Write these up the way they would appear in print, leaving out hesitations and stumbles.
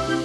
नमस्कार,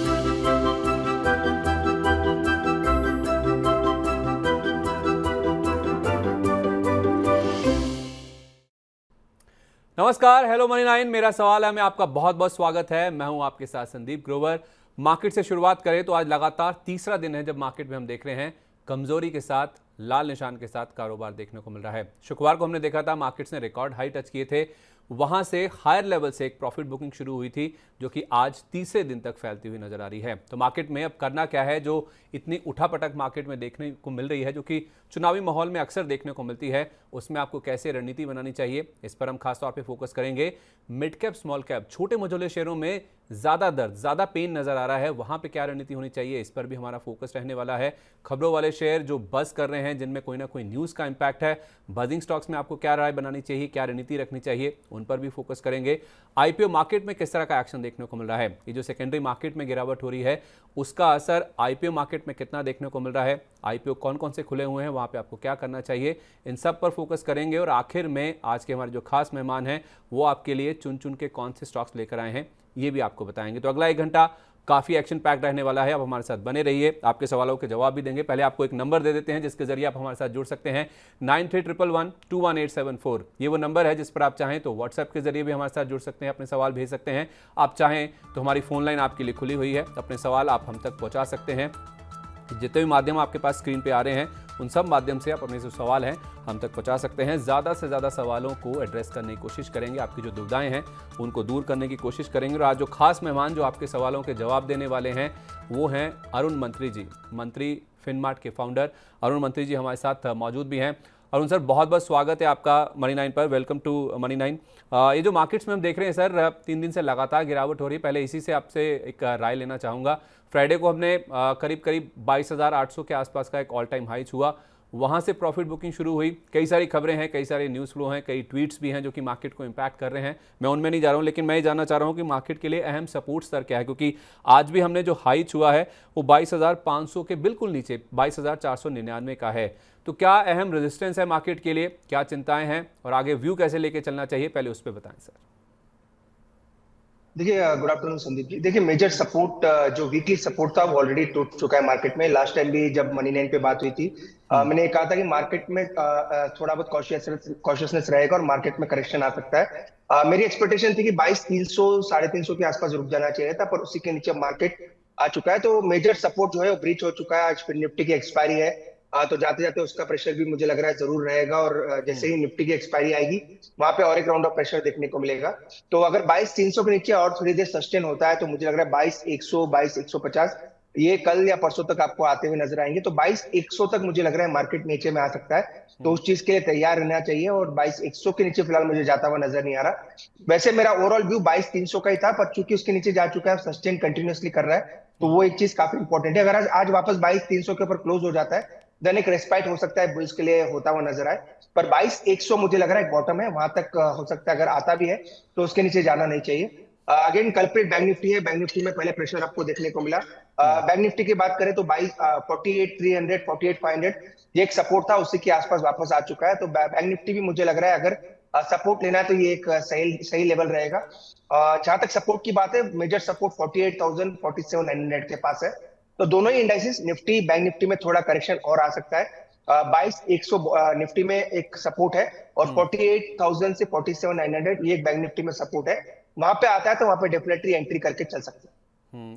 hello money 9। मेरा सवाल है में आपका बहुत बहुत स्वागत है। मैं हूं आपके साथ संदीप ग्रोवर। मार्केट से शुरुआत करें तो आज लगातार तीसरा दिन है जब मार्केट में हम देख रहे हैं कमजोरी के साथ, लाल निशान के साथ कारोबार देखने को मिल रहा है। शुक्रवार को हमने देखा था मार्केट्स ने रिकॉर्ड हाई टच किए थे, वहां से हायर लेवल से एक प्रॉफिट बुकिंग शुरू हुई थी जो कि आज तीसरे दिन तक फैलती हुई नजर आ रही है। तो मार्केट में अब करना क्या है, जो इतनी उठापटक मार्केट में देखने को मिल रही है, जो कि चुनावी माहौल में अक्सर देखने को मिलती है, उसमें आपको कैसे रणनीति बनानी चाहिए, इस पर हम खासतौर पे फोकस करेंगे। मिड कैप, स्मॉल कैप, छोटे मझोले शेयरों में ज्यादा दर्द, ज्यादा पेन नजर आ रहा है, वहां पे क्या रणनीति होनी चाहिए, इस पर भी हमारा फोकस रहने वाला है। खबरों वाले शेयर जो बज कर रहे हैं, जिनमें कोई ना कोई न्यूज का इंपैक्ट है, बजिंग स्टॉक्स में आपको क्या राय बनानी चाहिए, क्या रणनीति रखनी चाहिए, उन पर भी फोकस करेंगे। आईपीओ मार्केट में किस तरह का एक्शन देखने को मिल रहा है, ये जो सेकेंडरी मार्केट में गिरावट हो रही है उसका असर आईपीओ मार्केट में कितना देखने को मिल रहा है, आईपीओ कौन कौन से खुले हुए हैं, वहां पे आपको क्या करना चाहिए, इन सब पर फोकस करेंगे। और आखिर में आज के हमारे जो खास मेहमान हैं वो आपके लिए चुन चुन के कौन से स्टॉक्स लेकर आए हैं ये भी आपको बताएंगे। तो अगला 1 घंटा काफी एक्शन पैक रहने वाला है। आप हमारे साथ बने रहिए, आपके सवालों के जवाब भी देंगे। पहले आपको एक नंबर दे देते हैं जिसके जरिए आप हमारे साथ जुड़ सकते हैं, 9311211874। ये वो नंबर है जिस पर आप चाहें तो व्हाट्सएप के जरिए भी हमारे साथ जुड़ सकते हैं, अपने सवाल भेज सकते हैं। आप चाहें तो हमारी फोन लाइन आपके लिए खुली हुई है, अपने सवाल आप हम तक पहुंचा सकते हैं। जितने भी माध्यम आपके पास स्क्रीन पे आ रहे हैं उन सब माध्यम से आप अपने जो सवाल हैं हम तक पहुंचा सकते हैं। ज़्यादा से ज़्यादा सवालों को एड्रेस करने की कोशिश करेंगे, आपकी जो दुविधाएं हैं उनको दूर करने की कोशिश करेंगे। और आज जो खास मेहमान जो आपके सवालों के जवाब देने वाले हैं वो हैं अरुण मंत्री जी, मंत्री फिनमार्ट के फाउंडर अरुण मंत्री जी हमारे साथ मौजूद भी हैं। अरुण सर, बहुत बहुत स्वागत है आपका मनी 9 पर। Welcome to Money 9। ये जो मार्केट्स में हम देख रहे हैं सर, 3 दिन से लगातार गिरावट हो रही है। पहले इसी से आपसे एक राय लेना चाहूँगा। फ्राइडे को हमने करीब 22,800 के आसपास का एक ऑल टाइम हाई छुआ, वहाँ से प्रॉफिट बुकिंग शुरू हुई। कई सारी खबरें हैं, कई सारे न्यूज़ फ्लो हैं, कई ट्वीट्स भी हैं जो कि मार्केट को इम्पैक्ट कर रहे हैं। मैं उनमें नहीं जा रहा हूँ, लेकिन मैं ये जानना चाह रहा हूँ कि मार्केट के लिए अहम सपोर्ट स्तर क्या है, क्योंकि आज भी हमने जो हाई छुआ है वो 22,500 के बिल्कुल नीचे 22,499 का है। तो क्या अहम रेजिस्टेंस है मार्केट के लिए, क्या चिंताएं हैं और आगे व्यू कैसे लेके चलना चाहिए, पहले उस पर बताएं सर। देखिए, गुड आफ्टरनून संदीप जी। देखिए, मेजर सपोर्ट जो वीकली सपोर्ट था वो ऑलरेडी टूट चुका है मार्केट में। लास्ट टाइम भी जब मनी 9 पे बात हुई थी मैंने कहा था कि मार्केट में थोड़ा बहुत कॉशियसनेस रहेगा और मार्केट में करेक्शन आ सकता है। मेरी एक्सपेक्टेशन थी कि 22,300 350 के आसपास रुक जाना चाहिए था, पर उसी के नीचे मार्केट आ चुका है। तो मेजर सपोर्ट जो है वो ब्रीच हो चुका है। आज फिर निफ्टी की एक्सपायरी है, तो जाते जाते उसका प्रेशर भी मुझे लग रहा है जरूर रहेगा। और जैसे ही निफ्टी की एक्सपायरी आएगी वहां पे और एक राउंड ऑफ प्रेशर देखने को मिलेगा। तो अगर 22,300 के नीचे और थोड़ी देर सस्टेन होता है तो मुझे लग रहा है 22,100 22,150 ये कल या परसों तक आपको आते हुए नजर आएंगे। तो 22,100 तक मुझे लग रहा है मार्केट नीचे में आ सकता है, तो उस चीज के लिए तैयार रहना चाहिए। और 22,100 के नीचे फिलहाल मुझे जाता हुआ नजर नहीं आ रहा। वैसे मेरा ओवरऑल व्यू 22,300 का ही था, पर चूंकि उसके नीचे जा चुका है, सस्टेन कंटिन्यूअसली कर रहा है, तो वो एक चीज काफी इंपॉर्टेंट है। अगर आज वापस 22,300 के ऊपर क्लोज हो जाता है देन एक रेस्पाइट हो सकता है बुल्स के लिए होता हुआ नजर आए। पर 22,100 मुझे लग रहा है एक बॉटम है, वहां तक हो सकता है। अगर आता भी है तो उसके नीचे जाना नहीं चाहिए। अगेन कल्प्रिट बैंक निफ्टी है। बैंक निफ्टी में पहले प्रेशर आपको देखने को मिला। बैंक निफ्टी की बात करें तो 48,300 48,500 ये एक सपोर्ट था, उसी के आसपास वापस आ चुका है। तो बैंक निफ्टी भी मुझे लग रहा है अगर सपोर्ट लेना है तो ये एक सही सही लेवल रहेगा। जहां तक सपोर्ट की बात है, मेजर सपोर्ट 48,000 47,900 के पास है। तो दोनों ही इंडाइसेस निफ्टी बैंक निफ्टी में थोड़ा करेक्शन और आ सकता है। 22,100 निफ्टी में एक सपोर्ट है और 48,000 से 47,900 ये एक बैंक निफ्टी में सपोर्ट है। वहां पे आता है तो वहां पे डेफिनेटली एंट्री करके चल सकते हैं।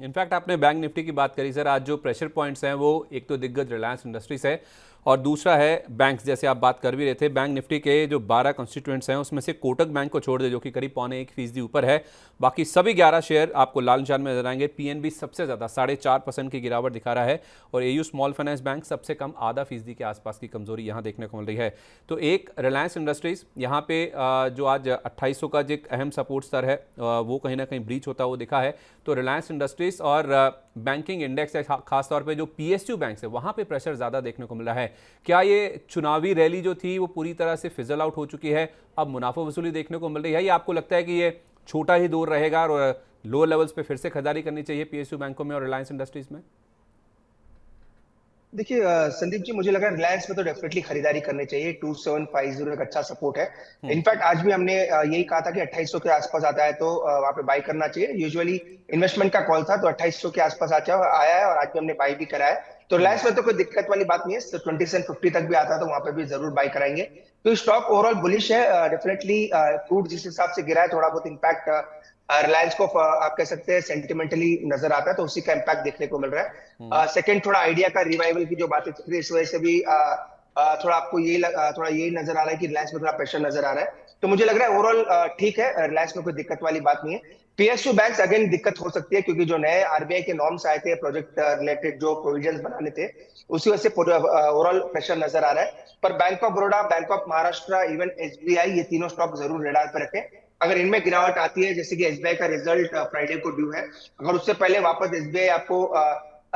इनफैक्ट आपने बैंक निफ्टी की बात करी सर, आज जो प्रेशर पॉइंट्स हैं वो एक तो दिग्गज रिलायंस इंडस्ट्रीज है और दूसरा है बैंक्स, जैसे आप बात कर भी रहे थे। बैंक निफ्टी के जो 12 कंस्टिट्यूएंट्स हैं उसमें से कोटक बैंक को छोड़ दे जो कि करीब 0.25% ऊपर है, बाकी सभी 11 शेयर आपको लाल निशान में नजर आएंगे। पीएनबी सबसे ज़्यादा 4.5% की गिरावट दिखा रहा है और एयू स्मॉल फाइनेंस बैंक सबसे कम ½ के आसपास की कमजोरी यहाँ देखने को मिल रही है। तो एक रिलायंस इंडस्ट्रीज यहाँ पे जो आज 2800 का जो एक अहम सपोर्ट स्तर है वो कहीं ना कहीं ब्रीच होता हुआ दिखा है। तो रिलायंस इंडस्ट्रीज और बैंकिंग इंडेक्स है, खासतौर पे जो पीएसयू बैंक है वहाँ पे प्रेशर ज़्यादा देखने को मिला है। क्या ये चुनावी रैली जो थी वो पूरी तरह से फिजल आउट हो चुकी है, अब मुनाफा वसूली देखने को मिल रही है, या आपको लगता है कि ये छोटा ही दौर रहेगा और लोअर लेवल्स पे फिर से खरीदारी करनी चाहिए पीएसयू बैंकों में और रिलायंस इंडस्ट्रीज में? देखिए संदीप जी, मुझे लगा रिलायंस में तो डेफिनेटली खरीदारी करनी चाहिए। 2750 एक अच्छा सपोर्ट है। हम्म। इनफैक्ट आज भी हमने यही कहा था कि 2800 के आसपास आता है तो वहां पे बाई करना चाहिए। यूजुअली इन्वेस्टमेंट का कॉल था, तो 2800 के आसपास आया है और आज भी हमने बाई भी करा है। तो हम्म। रिलायंस में तो कोई दिक्कत वाली बात नहीं है। तो 2750 तक भी आता है तो वहां पे भी जरूर बाई कराएंगे। तो स्टॉक ओवरऑल बुलिश है डेफिनेटली। क्रूड जिस हिसाब से गिरा है, थोड़ा बहुत इम्पैक्ट रिलायंस को आप कह सकते हैं सेंटिमेंटली नजर आता है, तो उसी का इम्पैक्ट देखने को मिल रहा हम्म। है। सेकंड, थोड़ा आइडिया का रिवाइवल की जो बातें चल रही है, इस वजह से भी थोड़ा आपको थोड़ा यही नजर आ रहा है कि रिलायंस में थोड़ा प्रेशर नजर आ रहा है। तो मुझे लग रहा है ओवरऑल ठीक है, रिलायंस में कोई दिक्कत वाली बात नहीं है। पीएसयू बैंक्स अगेन दिक्कत हो सकती है, क्योंकि जो नए आरबीआई के नॉर्म्स आए थे प्रोजेक्ट रिलेटेड, जो प्रोविजंस बनाने थे, उसी वजह से ओवरऑल प्रेशर नजर आ रहा है। पर bank of Baroda, bank of Maharashtra, even SBI, ये तीनों स्टॉक जरूर रेडार पर रखें। अगर इनमें गिरावट आती है, जैसे कि एसबीआई का रिजल्ट फ्राइडे को ड्यू है, अगर उससे पहले वापस एसबीआई आपको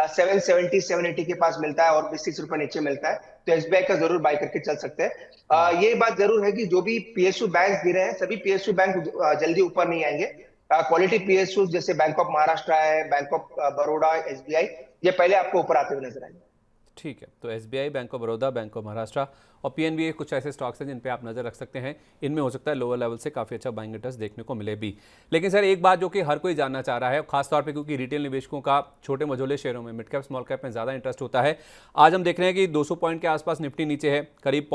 770 780 के पास मिलता है और 20 रुपए नीचे मिलता है, तो एसबीआई का जरूर बाय करके चल सकते हैं। ये बात जरूर है कि जो भी पीएसयू बैंक गिरे हैं, सभी पीएसयू बैंक जल्दी ऊपर नहीं आएंगे। क्वालिटी पीएसयू जैसे बैंक ऑफ महाराष्ट्र है, बैंक ऑफ बड़ौदा, एसबीआई, ये पहले आपको ऊपर आते हुए नजर आएंगे। ठीक है, तो SBI, bank of Baroda, bank of Maharashtra और पीएनबी कुछ ऐसे स्टॉक्स हैं जिन पे आप नज़र रख सकते हैं। इनमें हो सकता है लोअर लेवल से काफ़ी अच्छा बाइंग इंटरेस्ट देखने को मिले भी। लेकिन सर, एक बात जो कि हर कोई जानना चाह रहा है, खासतौर पे क्योंकि रिटेल निवेशकों का छोटे मझोले शेयरों में, मिड कैप स्मॉल कैप में ज़्यादा इंटरेस्ट होता है। आज हम देख रहे हैं कि 200 पॉइंट के आसपास निफ्टी नीचे है, करीब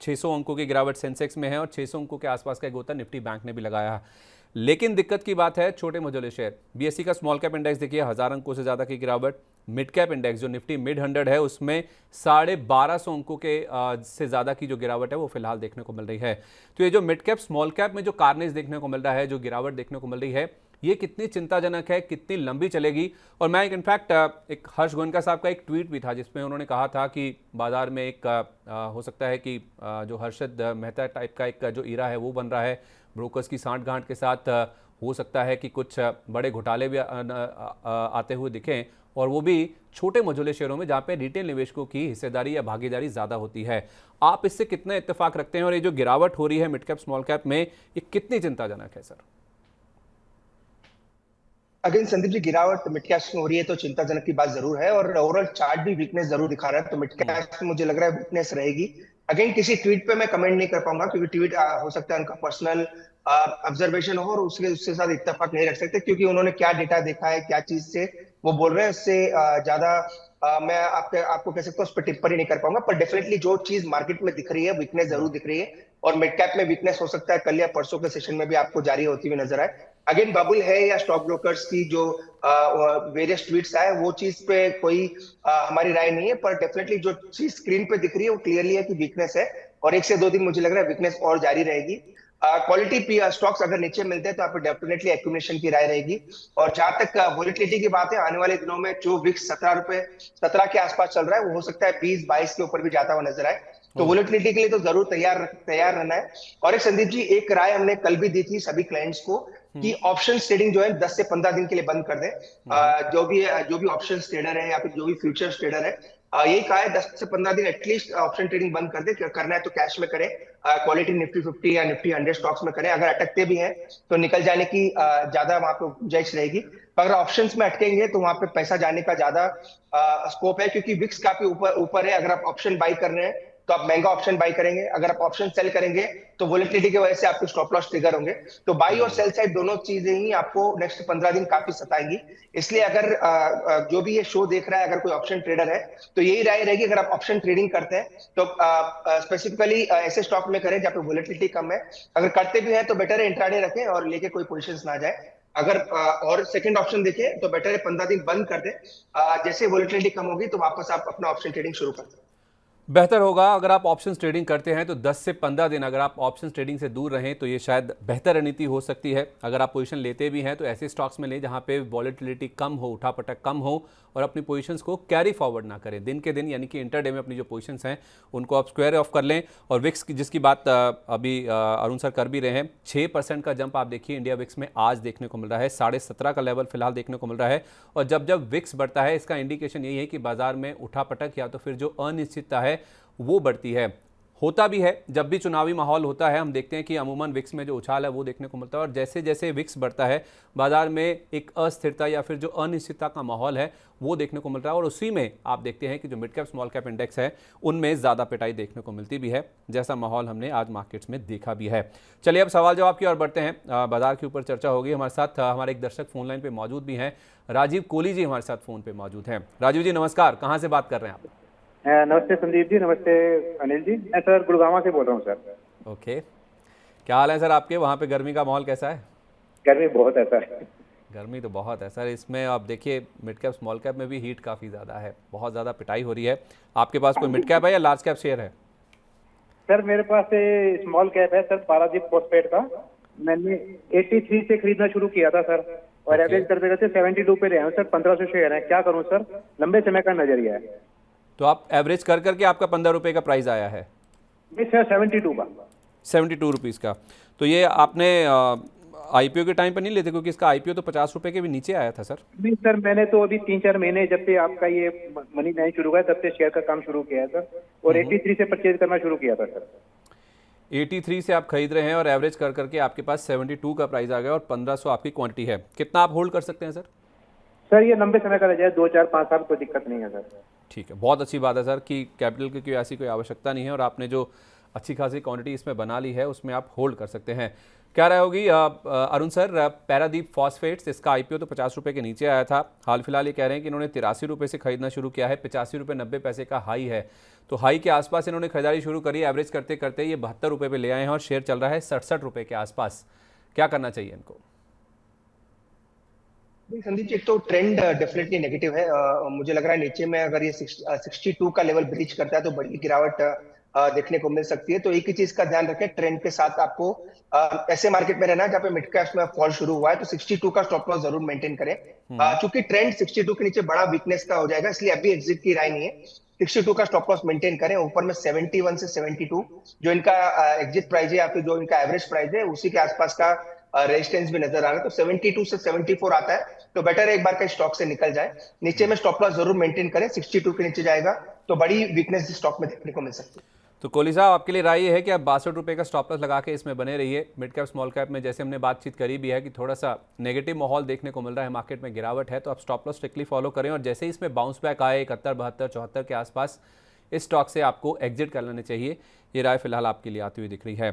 600 अंकों की गिरावट सेंसेक्स में है और 600 अंकों के आसपास का एक गोता निफ्टी बैंक ने भी लगाया है। लेकिन दिक्कत की बात है छोटे मझोले शेयर। बीएससी का स्मॉल कैप इंडेक्स देखिए 1000 अंकों से ज़्यादा की गिरावट। मिड कैप इंडेक्स जो निफ्टी मिड 100 है, उसमें 1250 अंकों के से ज़्यादा की जो गिरावट है वो फिलहाल देखने को मिल रही है। तो ये जो मिड कैप स्मॉल कैप में जो कार्नेज देखने को मिल रहा है, जो गिरावट देखने को मिल रही है, ये कितनी चिंताजनक है, कितनी लंबी चलेगी। और मैं इनफैक्ट एक हर्ष गोयनका साहब का एक ट्वीट भी था जिसमें उन्होंने कहा था कि बाजार में एक हो सकता है कि जो हर्षद मेहता टाइप का एक जो ईरा है वो बन रहा है, ब्रोकर्स की सांठ गांठ के साथ। हो सकता है कि कुछ बड़े घोटाले भी आते हुए दिखें, और वो भी छोटे मझोले शेयरों में जहां पे रिटेल निवेशकों की हिस्सेदारी या भागीदारी ज़्यादा होती है। आप इससे कितना इत्तेफाक रखते हैं और ये जो गिरावट हो रही है मिड कैप स्मॉल कैप में, ये कितनी चिंताजनक है सर? अगेन संदीप जी, गिरावट मिड कैप में हो रही है तो चिंताजनक की बात जरूर है, और ओवरऑल चार्ट भी वीकनेस जरूर दिखा रहा है, तो मिड कैप में मुझे लग रहा है वीकनेस रहेगी। अगेन किसी ट्वीट पे मैं कमेंट नहीं कर पाऊंगा, क्योंकि ट्वीट हो सकता है उनका पर्सनल ऑब्जर्वेशन हो, और उसके उसके साथ इत्तेफाक नहीं रख सकते, क्योंकि उन्होंने क्या डेटा देखा है, क्या चीज से वो बोल रहे हैं, उससे ज्यादा मैं आपको कह सकता हूँ उस पर टिप्पणी नहीं कर पाऊंगा। पर डेफिनेटली जो चीज मार्केट में दिख रही है, वीकनेस जरूर दिख रही है, और मिड कैप में वीकनेस हो सकता है कल या परसों के सेशन में भी आपको जारी होती हुई नजर आए। अगेन बबल है या स्टॉक ब्रोकर्स की जो वेरियस ट्वीट्स आए, वो चीज पे कोई हमारी राय नहीं है, पर डेफिनेटली जो चीज स्क्रीन पे दिख रही है वो क्लियरली है कि वीकनेस है, और 1 से 2 दिन मुझे लग रहा है वीकनेस और जारी रहेगी। क्वालिटी स्टॉक्स अगर नीचे मिलते हैं तो आप डेफिनेटली एक्यूमुलेशन की राय रहेगी। और जहां तक वोलेटिलिटी की बात है, आने वाले दिनों में जो विक्स 17 के आसपास चल रहा है, वो हो सकता है 20-22 के ऊपर भी जाता हुआ नजर आए। तो वोलेटिलिटी के लिए तो जरूर तैयार रहना है। और एक संदीप जी, एक राय हमने कल भी दी थी सभी क्लाइंट्स को कि ऑप्शन ट्रेडिंग जो है 10 से 15 दिन के लिए बंद कर दें। जो भी ऑप्शन ट्रेडर है या फिर जो भी फ्यूचर्स ट्रेडर है, यही कहा है 10 से 15 दिन एटलीस्ट ऑप्शन ट्रेडिंग बंद कर दे। करना है तो कैश में करें, क्वालिटी निफ्टी 50 या निफ्टी 100 स्टॉक्स में करें। अगर अटकते भी हैं तो निकल जाने की ज्यादा वहां पे गुंजाइश रहेगी। पर अगर ऑप्शंस में अटकेंगे तो वहां पे पैसा जाने का ज्यादा स्कोप है, क्योंकि विक्स काफी ऊपर है। अगर आप ऑप्शन बाई कर रहे हैं तो आप महंगा ऑप्शन बाई करेंगे, अगर आप ऑप्शन सेल करेंगे तो वोलेटिलिटी की वजह से आपके स्टॉप लॉस ट्रिगर होंगे। तो बाई और सेल साइड दोनों चीजें ही आपको नेक्स्ट 15 दिन काफी सताएंगी। इसलिए अगर जो भी ये शो देख रहा है, अगर कोई ऑप्शन ट्रेडर है, तो यही राय रहेगी, अगर आप ऑप्शन ट्रेडिंग करते हैं तो स्पेसिफिकली ऐसे स्टॉक में करें जहाँ पे वोलेटिलिटी कम है। अगर करते भी हैं तो बेटर है इंट्राडे रखें और लेके कोई पोजीशंस ना जाए। अगर और सेकंड ऑप्शन देखें तो बेटर है 15 दिन बंद कर दें। जैसे वोलेटिलिटी कम होगी तो वापस आप अपना ऑप्शन ट्रेडिंग शुरू कर दें। बेहतर होगा अगर आप ऑप्शंस ट्रेडिंग करते हैं तो 10 से 15 दिन अगर आप ऑप्शंस ट्रेडिंग से दूर रहें तो ये शायद बेहतर रणनीति हो सकती है। अगर आप पोजीशन लेते भी हैं तो ऐसे स्टॉक्स में लें जहां पे वॉलेटिलिटी कम हो, उठापटक कम हो, और अपनी पोजीशंस को कैरी फॉरवर्ड ना करें दिन के दिन, यानी कि इंटरडे में अपनी जो पोजीशंस हैं उनको आप स्क्वायर ऑफ कर लें। और विक्स की जिसकी बात अभी अरुण सर कर भी रहे हैं, 6% का जंप आप देखिए इंडिया विक्स में आज देखने को मिल रहा है। 17.5 का लेवल फिलहाल देखने को मिल रहा है। और जब जब विक्स बढ़ता है इसका इंडिकेशन यही है कि बाजार में उठापटक या तो फिर जो अनिश्चितता है वो बढ़ती है। होता भी है। जब भी चुनावी माहौल होता है हम देखते हैं कि अमूमन विक्स में जो उछाल है वो देखने को मिलता है, और जैसे जैसे विक्स बढ़ता है बाजार में एक अस्थिरता या फिर जो अनिश्चितता का माहौल है वो देखने को मिल रहा है, और उसी में आप देखते हैं कि जो mid cap small cap index है उनमें ज़्यादा पिटाई देखने को मिलती भी है, जैसा माहौल हमने आज मार्केट्स में देखा भी है। चलिए अब सवाल जवाब की ओर बढ़ते हैं। बाजार के ऊपर चर्चा होगी। हमारे साथ हमारे एक दर्शक फोन लाइन पर मौजूद भी हैं, राजीव कोहली जी हमारे साथ फ़ोन पर मौजूद हैं। राजीव जी नमस्कार, कहाँ से बात कर रहे हैं आप? नमस्ते संदीप जी, नमस्ते अनिल जी। मैं सर गुड़गांव से बोल रहा हूँ सर। ओके, क्या हाल है सर आपके? वहाँ पे गर्मी का माहौल कैसा है? गर्मी बहुत है सर। गर्मी तो बहुत है सर। इसमें आप देखिए मिड कैप स्मॉल कैप में भी हीट काफ़ी ज़्यादा है, बहुत ज़्यादा पिटाई हो रही है। आपके पास कोई मिड कैप है या लार्ज कैप शेयर है? सर मेरे पास स्मॉल कैप है सर, पारादीप फॉस्फेट का। मैंने 83 से खरीदना शुरू किया था सर, और Okay. एवरेज करते करते 72 पे रहे हैं सर। 1500 शेयर है, क्या करूँ सर, लंबे समय का नजरिया है। तो आप एवरेज कर करके आपका 15 रुपये का प्राइस आया है? नहीं सर, 72 का। 72 रुपीज़ का। तो ये आपने आईपीओ के टाइम पर नहीं लेते, क्योंकि इसका आईपीओ तो 50 रुपये के भी नीचे आया था सर। नहीं सर, मैंने तो अभी 3-4 महीने जब से आपका ये मनी नाइन शुरू हुआ है तब से शेयर का काम शुरू किया है सर, और 83 से परचेज करना शुरू किया था सर। 83 से आप खरीद रहे हैं और एवरेज कर करके आपके पास 72 का प्राइस आ गया, और 1500 आपकी क्वांटिटी है। कितना आप होल्ड कर सकते हैं सर? सर ये लंबे समय का रह जाए, 2-4-5 साल, कोई दिक्कत नहीं है सर। ठीक है, बहुत अच्छी बात है सर कि कैपिटल की कोई ऐसी कोई आवश्यकता नहीं है, और आपने जो अच्छी खासी क्वांटिटी इसमें बना ली है उसमें आप होल्ड कर सकते हैं। क्या राय होगी अरुण सर? पैरादीप फॉस्फेट्स, इसका आईपीओ तो 50 रुपये के नीचे आया था, हाल फिलहाल ये कह रहे हैं कि इन्होंने 83 रुपये से खरीदना शुरू किया है, 85 रुपये 90 पैसे का हाई है, तो हाई के आसपास इन्होंने खरीदारी शुरू करी। एवरेज करते करते ये 72 रुपये पे ले आए हैं और शेयर चल रहा है 67 रुपये के आसपास। क्या करना चाहिए इनको? संदीप जी, एक तो ट्रेंड डेफिनेटली नेगेटिव है। मुझे लग रहा है नीचे में अगर ये 62 का लेवल ब्रीच करता है तो बड़ी गिरावट देखने को मिल सकती है। तो एक ही चीज का ध्यान रखें, ट्रेंड के साथ आपको ऐसे मार्केट में रहना जहाँ पे मिड कैप्स में फॉल शुरू हुआ है, तो 62 का स्टॉप लॉस जरूर मेंटेन करें। चूंकि ट्रेंड 62 के नीचे बड़ा वीकनेस का हो जाएगा, इसलिए अभी एग्जिट की राय नहीं है। 62 का स्टॉप लॉस मेंटेन करें। ऊपर में 71 से 72 जो इनका एग्जिट प्राइस है या फिर जो इनका एवरेज प्राइस है, उसी के आसपास का रेजिस्टेंस भी नजर आ रहा है। तो 72 से 74 आता है तो बेटर है एक बार का स्टॉक से निकल जाए। नीचे में स्टॉप लॉस जरूर मेंटेन करें, 62 के नीचे जाएगा तो बड़ी वीकनेस स्टॉक में देखने को मिल सकती है। तो कोहली साहब, आपके लिए राय ये है कि आप 62 रुपये का स्टॉप लॉस लगा के इसमें बने रहिए। मिड कैप स्मॉल कैप में जैसे हमने बातचीत करी भी है कि थोड़ा सा नेगेटिव माहौल देखने को मिल रहा है, मार्केट में गिरावट है, तो आप स्टॉप लॉस स्ट्रिक्टली फॉलो करें, और जैसे ही इसमें बाउंस बैक आए 71, 72, 74 के आसपास इस स्टॉक से आपको एग्जिट कर लेने चाहिए। ये राय फिलहाल आपके लिए आती हुई दिख रही है।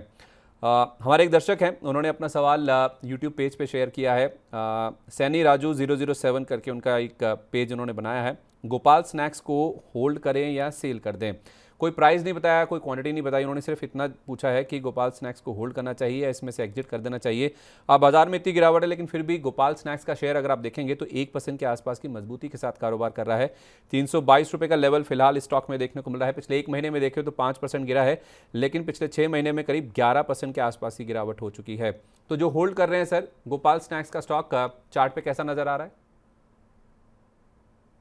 हमारे एक दर्शक हैं, उन्होंने अपना सवाल यूट्यूब पेज पे शेयर किया है। सैनी राजू 007 करके उनका एक पेज उन्होंने बनाया है। गोपाल स्नैक्स को होल्ड करें या सेल कर दें? कोई प्राइस नहीं बताया, कोई क्वांटिटी नहीं बताई, उन्होंने सिर्फ इतना पूछा है कि गोपाल स्नैक्स को होल्ड करना चाहिए या इसमें से एग्जिट कर देना चाहिए। अब बाजार में इतनी गिरावट है लेकिन फिर भी गोपाल स्नैक्स का शेयर अगर आप देखेंगे तो 1% के आसपास की मजबूती के साथ कारोबार कर रहा है। 322 रुपये का लेवल फिलहाल स्टॉक में देखने को मिल रहा है। पिछले एक महीने में देखें तो 5% गिरा है, लेकिन पिछले 6 महीने में करीब 11% के आसपास की गिरावट हो चुकी है। तो जो होल्ड कर रहे हैं सर, गोपाल स्नैक्स का स्टॉक चार्ट पे कैसा नजर आ रहा है?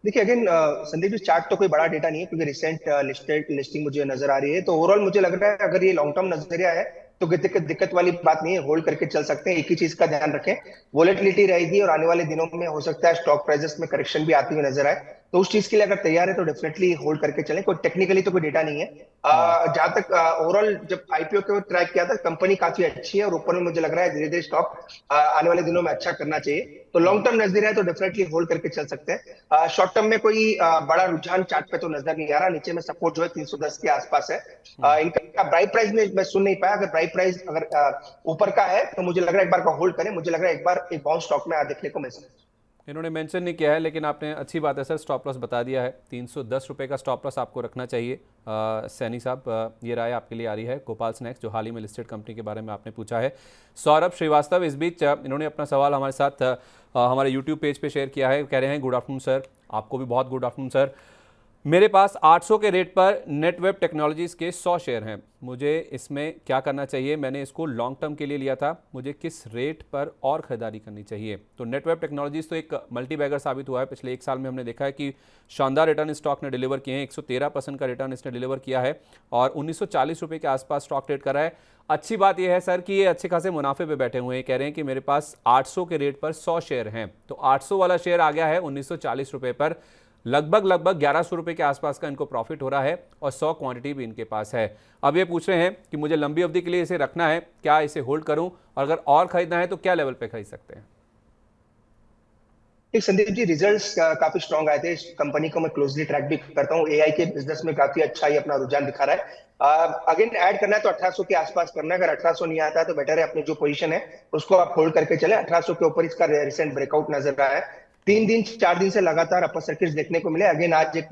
देखिए अगेन संदीप जी, चार्ट तो कोई बड़ा डेटा नहीं है क्योंकि रिसेंट लिस्टिंग मुझे नजर आ रही है। तो ओवरऑल मुझे लग रहा है अगर ये लॉन्ग टर्म नजरिया है तो दिक्कत वाली बात नहीं है, होल्ड करके चल सकते हैं। एक ही चीज का ध्यान रखें, वोलेटिलिटी रहेगी और आने वाले दिनों में हो सकता है स्टॉक प्राइसेस में करेक्शन भी आती हुई नजर आए। तो उस चीज के लिए अगर तैयार है तो डेफिनेटली होल्ड करके चलें। कोई टेक्निकली तो कोई डेटा नहीं है। जहां तक ओवरऑल जब आईपीओ के ट्रैक किया था, कंपनी काफी अच्छी है और ऊपर में मुझे लग रहा है धीरे धीरे स्टॉक आने वाले दिनों में अच्छा करना चाहिए। तो लॉन्ग टर्म नजरिया है तो डेफिनेटली होल्ड करके चल सकते हैं। शॉर्ट टर्म में कोई बड़ा रुझान चार्ट पे तो नजर नहीं आ रहा। नीचे में सपोर्ट जो है 310 के आसपास है। इनका ब्राइट प्राइस में मैं सुन नहीं पाया। अगर ब्राइट प्राइस अगर ऊपर का है तो मुझे लग रहा है एक बार का होल्ड करें। मुझे लग रहा है एक बार एक बाउंस स्टॉक में देखने को मिल सकता है। इन्होंने मेंशन नहीं किया है लेकिन आपने अच्छी बात है सर, स्टॉप लॉस बता दिया है। 310 रुपये का स्टॉप लॉस आपको रखना चाहिए। सैनी साहब, ये राय आपके लिए आ रही है। गोपाल स्नैक्स जो हाल ही में लिस्टेड कंपनी के बारे में आपने पूछा है। सौरभ श्रीवास्तव इस बीच इन्होंने अपना सवाल हमारे साथ हमारे यूट्यूब पेज पे शेयर किया है। कह रहे हैं गुड आफ्टरनून सर। आपको भी बहुत गुड आफ्टरनून सर। मेरे पास 800 के रेट पर नेटवेब टेक्नोलॉजीज़ के 100 शेयर हैं, मुझे इसमें क्या करना चाहिए? मैंने इसको लॉन्ग टर्म के लिए लिया था, मुझे किस रेट पर और ख़रीदारी करनी चाहिए? तो नेटवेब टेक्नोलॉजीज़ तो एक मल्टी बैगर साबित हुआ है। पिछले एक साल में हमने देखा है कि शानदार रिटर्न स्टॉक ने डिलीवर किए हैं। 113% का रिटर्न इसने डिलीवर किया है और 1940 रुपये के आसपास स्टॉक ट्रेड कर रहा है। अच्छी बात यह है सर कि ये अच्छे खासे मुनाफे पे बैठे हुए हैं। कह रहे हैं कि मेरे पास 800 के रेट पर 100 शेयर हैं, तो 800 वाला शेयर आ गया है 1940 रुपये पर। लगभग 1100 रुपये के आसपास का इनको प्रॉफिट हो रहा है और 100 क्वांटिटी भी इनके पास है। अब ये पूछ रहे हैं कि मुझे लंबी अवधि के लिए इसे रखना है, क्या इसे होल्ड करूं, और अगर और खरीदना है तो क्या लेवल पे खरीद सकते हैं? एक संदीप जी, रिजल्ट्स काफी स्ट्रांग आए थे। इस कंपनी को मैं क्लोजली ट्रैक भी करता हूँ। एआई के बिजनेस में काफी अच्छा ही अपना रुझान दिखा रहा है। अगेन ऐड करना है तो 1800 के आसपास करना है। अगर 1800 नहीं आता है तो बेटर है अपनी जो पोजीशन है उसको आप होल्ड करके चले। 1800 के ऊपर इसका रिसेंट ब्रेकआउट नजर आया है। 3 दिन 4 दिन से लगातार अपर सर्किट देखने को मिले। अगेन आज एक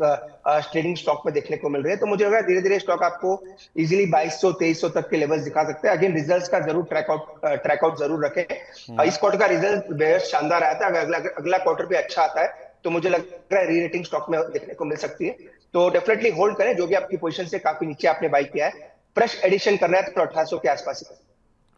ट्रेडिंग स्टॉक में देखने को मिल रही है, तो मुझे लग रहा है धीरे धीरे स्टॉक आपको इजीली 2200 2300 तक के लेवल्स दिखा सकते हैं। अगेन रिजल्ट्स का जरूर ट्रैकआउट जरूर रखें। इस क्वार्टर का रिजल्ट बेहद शानदार आया था। अगर अगला क्वार्टर भी अच्छा आता है तो मुझे लग रहा है री रेटिंग स्टॉक में देखने को मिल सकती है। तो डेफिनेटली होल्ड करें। जो भी आपकी पोजीशन से काफी नीचे आपने बाई किया है, फ्रेश एडिशन करना है तो 1800 के आसपास ही।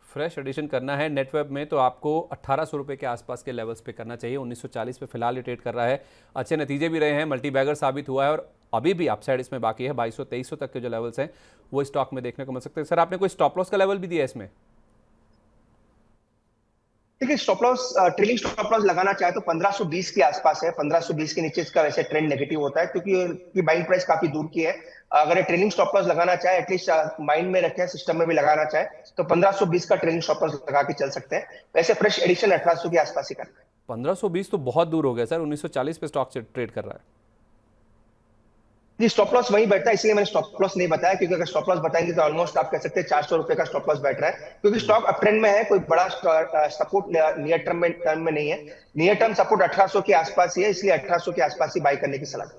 फ्रेश एडिशन करना है नेटवेब में तो आपको 1800 रुपये के आसपास के लेवल्स पे करना चाहिए। 1940 पे फिलहाल ये ट्रेड कर रहा है। अच्छे नतीजे भी रहे हैं, मल्टी बैगर साबित हुआ है और अभी भी अपसाइड इसमें बाकी है। 2200 2300 तक के जो लेवल्स हैं वो स्टॉक में देखने को मिल सकते हैं। सर, आपने कोई स्टॉप लॉस का लेवल भी दिया है इसमें? देखिए, stop loss trailing stop loss लगाना चाहे तो 1520 के आसपास है। 1520 के नीचे इसका वैसे ट्रेंड नेगेटिव होता है क्योंकि बाइंग प्राइस काफी दूर की है। अगर ये ट्रेलिंग स्टॉप लॉस लगाना चाहे, एटलीस्ट माइंड में रखें, सिस्टम में भी लगाना चाहे तो 1520 का ट्रेलिंग स्टॉप लॉस लगा के चल सकते हैं। वैसे फ्रेश एडिशन 1800 के आसपास ही करना है। 1520 तो बहुत दूर हो गया सर। 1940 पे स्टॉक से ट्रेड कर रहा है। जी, स्टॉप लॉस वहीं बैठता है, इसलिए मैंने स्टॉप लॉस नहीं बताया, क्योंकि अगर स्टॉप लॉस बताएंगे तो ऑलमोस्ट आप कह सकते हैं 400 रुपए का स्टॉप लॉस बैठ रहा है। क्योंकि स्टॉक अप ट्रेंड में है, कोई बड़ा सपोर्ट नियर टर्म में नहीं है। नियर टर्म सपोर्ट 1800 के आसपास ही है, इसलिए 1800 के आसपास ही बाई करने की सलाह।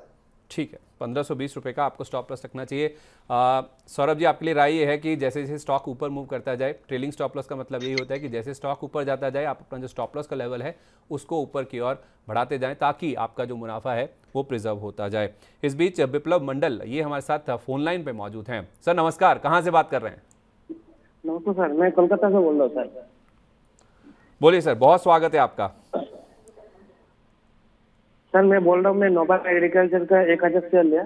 ठीक है, 1520 रुपये का आपको स्टॉप लॉस रखना चाहिए। सौरभ जी, आपके लिए राय ये है कि जैसे जैसे स्टॉक ऊपर मूव करता जाए, ट्रेलिंग स्टॉप लॉस का मतलब यही होता है कि जैसे स्टॉक ऊपर जाता जाए आप अपना जो स्टॉप लॉस का लेवल है उसको ऊपर की ओर बढ़ाते जाएं ताकि आपका जो मुनाफा है वो प्रिजर्व होता जाए। इस बीच बिप्लव मंडल ये हमारे साथ फोन लाइन पे मौजूद हैं। सर नमस्कार, कहाँ से बात कर रहे हैं? नमस्ते सर, मैं कोलकाता से बोल रहा हूँ सर। बोलिए सर, बहुत स्वागत है आपका। सर मैं बोल रहा हूँ, मैं नोबा एग्रीकल्चर का 1000 शेयर लिया,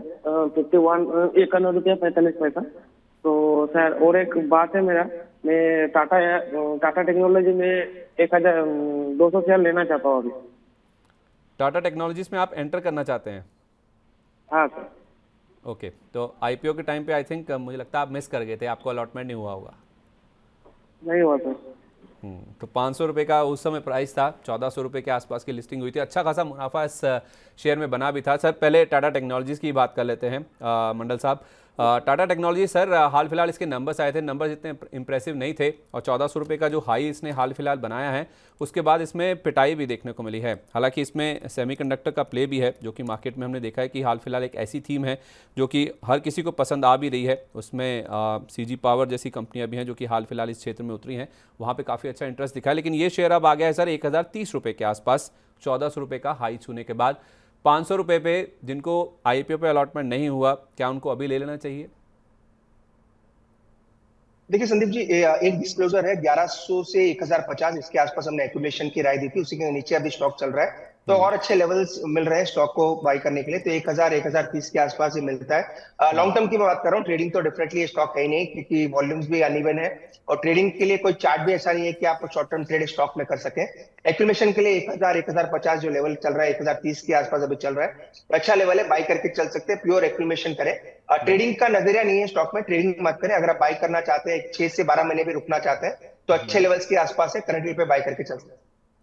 51 रुपया 45 पैसा। तो सर और एक बात है मेरा, मैं टाटा टेक्नोलॉजी में 1200 शेयर लेना चाहता हूँ अभी। टाटा टेक्नोलॉजीज में आप एंटर करना चाहते हैं? हाँ सर। ओके, तो आईपीओ के टाइम पे आई थिंक मुझे लगता है आप मिस कर गए थे, आपको अलॉटमेंट नहीं हुआ होगा। नहीं हुआ सर। तो 500 रुपये का उस समय प्राइस था, 1400 रुपये के आसपास की लिस्टिंग हुई थी। अच्छा खासा मुनाफा इस शेयर में बना भी था। सर पहले टाटा टेक्नोलॉजीज़ की बात कर लेते हैं। मंडल साहब, टाटा टेक्नोलॉजी सर हाल फिलहाल इसके नंबर्स आए थे, नंबर्स इतने इंप्रेसिव नहीं थे और 1400 रुपये का जो हाई इसने हाल फिलहाल बनाया है उसके बाद इसमें पिटाई भी देखने को मिली है। हालांकि इसमें सेमीकंडक्टर का प्ले भी है जो कि मार्केट में हमने देखा है कि हाल फिलहाल एक ऐसी थीम है जो कि हर किसी को पसंद आ भी रही है। उसमें सीजी पावर जैसी कंपनियां भी हैं जो कि हाल फिलहाल इस क्षेत्र में उतरी हैं, वहाँ पर काफ़ी अच्छा इंटरेस्ट दिखा है। लेकिन ये शेयर अब आ गया है सर 1030 रुपये के आसपास, 1400 रुपये का हाई छूने के बाद। 500 रुपये पे जिनको आईपीओ पे अलॉटमेंट नहीं हुआ, क्या उनको अभी ले लेना चाहिए? देखिए संदीप जी, एक डिस्क्लोजर है 1100 से 1050, इसके आसपास हमने एक्यूमुलेशन की राय दी थी, उसी के नीचे अभी स्टॉक चल रहा है। तो और अच्छे लेवल्स मिल रहे हैं स्टॉक को बाई करने के लिए। तो 1030 के आसपास ही मिलता है। लॉन्ग टर्म की मैं बात कर रहा हूँ, ट्रेडिंग तो डेफिनेटली स्टॉक है ही नहीं, क्योंकि वॉल्यूम्स भी अनइवन है और ट्रेडिंग के लिए कोई चार्ट भी ऐसा नहीं है कि आप शॉर्ट टर्म ट्रेड स्टॉक में कर सकें। एक्यूमुलेशन के लिए 1050 जो लेवल चल रहा है, 1030 के आसपास अभी चल रहा है, अच्छा लेवल है, बाई करके चल सकते हैं। प्योर एक्यूमुलेशन करें, ट्रेडिंग का नजरिया नहीं है स्टॉक में, ट्रेडिंग मत करें। अगर आप बाई करना चाहते हैं, 6 से 12 महीने भी रुकना चाहते हैं तो अच्छे लेवल्स के आसपास है, करंटली पे बाई करके चल सकते हैं।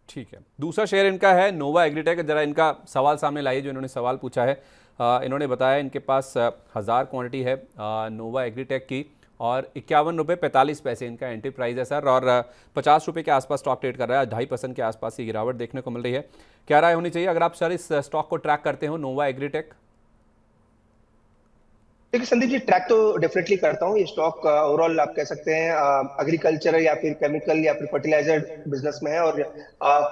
ठीक है, दूसरा शेयर इनका है नोवा एग्रीटेक। जरा इनका सवाल सामने लाइए जो इन्होंने सवाल पूछा है। इन्होंने बताया इनके पास 1000 क्वांटिटी है नोवा एग्रीटेक की और 51 रुपये 45 पैसे इनका एंट्री प्राइस है सर, और 50 रुपये के आसपास स्टॉक ट्रेड कर रहा है। 2.5% के आसपास की गिरावट देखने को मिल रही है। क्या राय होनी चाहिए अगर आप सर इस स्टॉक को ट्रैक करते हो, नोवा एग्रीटेक? देखिए संदीप जी, ट्रैक तो डेफिनेटली करता हूँ। ये स्टॉक ओवरऑल आप कह सकते हैं एग्रीकल्चर या फिर केमिकल या फिर फर्टिलाइजर बिजनेस में है और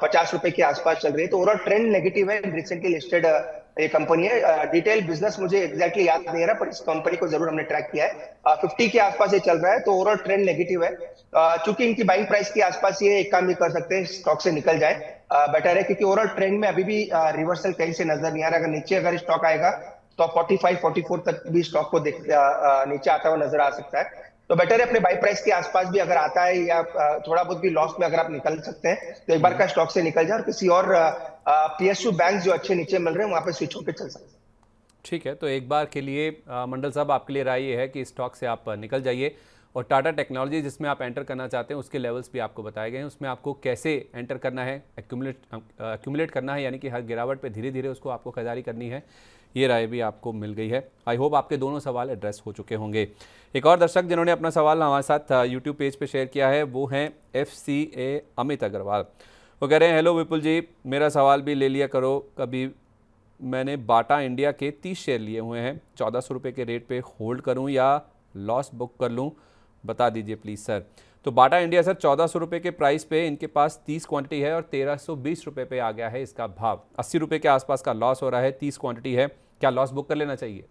50 रुपए के आसपास चल रही है। तो ओवरऑल ट्रेंड नेगेटिव है। रिसेंटली लिस्टेड ये कंपनी है। डिटेल बिजनेस मुझे एग्जैक्टली याद नहीं रहा, पर इस कंपनी को जरूर हमने ट्रैक किया है। 50 के आसपास ये चल रहा है, तो ओवरऑल ट्रेंड नेगेटिव है। चूंकि इनकी बाइंग प्राइस के आसपास ये एक काम भी कर सकते हैं, स्टॉक से निकल जाए बेटर है, क्योंकि ओवरऑल ट्रेंड में अभी भी रिवर्सल कहीं से नजर नहीं आ रहा। अगर नीचे अगर स्टॉक आएगा तो 45-44 तक भी स्टॉक को नीचे आता हुआ नजर आ सकता है। तो बेटर है अपने बाई प्राइस के आसपास भी अगर आता है या थोड़ा बहुत भी लॉस में अगर आप निकल सकते हैं तो एक बार का स्टॉक से निकल जाए और किसी और PSU बैंक जो अच्छे नीचे मिल रहे हैं वहां पे स्विच होकर चल सकते हैं। ठीक है, तो एक बार के लिए मंडल साहब आपके लिए राय ये है कि स्टॉक से आप निकल जाइए और टाटा टेक्नोलॉजी जिसमें आप एंटर करना चाहते हैं उसके लेवल्स भी आपको बताए गए हैं, उसमें आपको कैसे एंटर करना है, एक्यूमुलेट करना है, यानी कि हर गिरावट पे धीरे धीरे उसको आपको खरीदारी करनी है। ये राय भी आपको मिल गई है। आई होप आपके दोनों सवाल एड्रेस हो चुके होंगे। एक और दर्शक जिन्होंने अपना सवाल हमारे साथ यूट्यूब पेज पे शेयर किया है वो हैं FCA अमित अग्रवाल। वो कह रहे हैं, हेलो विपुल जी, मेरा सवाल भी ले लिया करो कभी। मैंने बाटा इंडिया के 30 शेयर लिए हुए हैं, 1400 रुपये के रेट पे होल्ड करूं या लॉस बुक कर लूं, बता दीजिए प्लीज़ सर। तो बाटा इंडिया सर 1400 रुपये के प्राइस पे इनके पास 30 क्वांटिटी है और 1320 रुपये पे आ गया है इसका भाव। 80 रुपये के आसपास का लॉस हो रहा है, 30 क्वांटिटी है, क्या लॉस बुक कर लेना चाहिए?